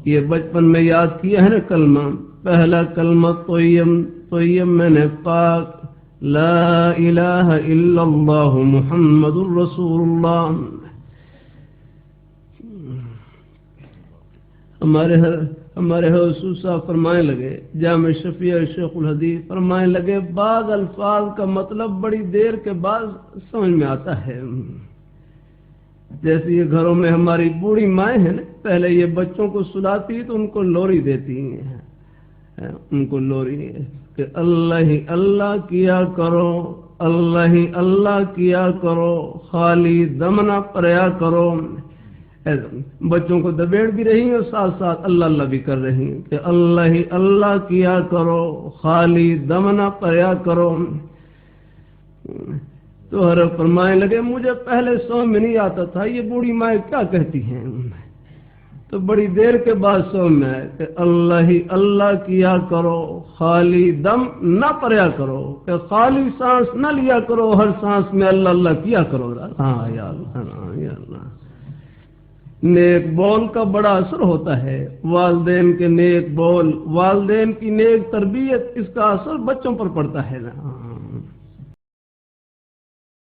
یہ بچپن میں یاد کیا ہے نا کلمہ، پہلا کلمہ طیب میں نے پاک لا الہ الا اللہ محمد الرسول اللہ. ہمارے حضور صاحب فرمانے لگے، جامع شفیع شیخ الحدیث فرمانے لگے بعض الفاظ کا مطلب بڑی دیر کے بعد سمجھ میں آتا ہے. جیسے یہ گھروں میں ہماری بوڑھی مائیں ہیں نا، پہلے یہ بچوں کو سلاتی تو ان کو لوری دیتی ہیں، ان کو لوری کہ اللہ ہی اللہ کیا کرو، اللہ ہی اللہ کیا کرو، خالی دم نہ پریا کرو. بچوں کو دبیڑ بھی رہی ہیں اور ساتھ ساتھ اللہ اللہ بھی کر رہی ہیں کہ اللہ ہی اللہ کیا کرو، خالی دم نہ پریا کرو. تو ہر فرمانے لگے مجھے پہلے سمجھ میں نہیں آتا تھا یہ بوڑھی مائیں کیا کہتی ہیں، تو بڑی دیر کے بعد سمجھ میں آئے کہ اللہ ہی اللہ کیا کرو، خالی دم نہ پریا کرو، کہ خالی سانس نہ لیا کرو، ہر سانس میں اللہ اللہ کیا کرو. ہاں یا اللہ، یا اللہ. نیک بول کا بڑا اثر ہوتا ہے، والدین کے نیک بول، والدین کی نیک تربیت، اس کا اثر بچوں پر پڑتا ہے نا.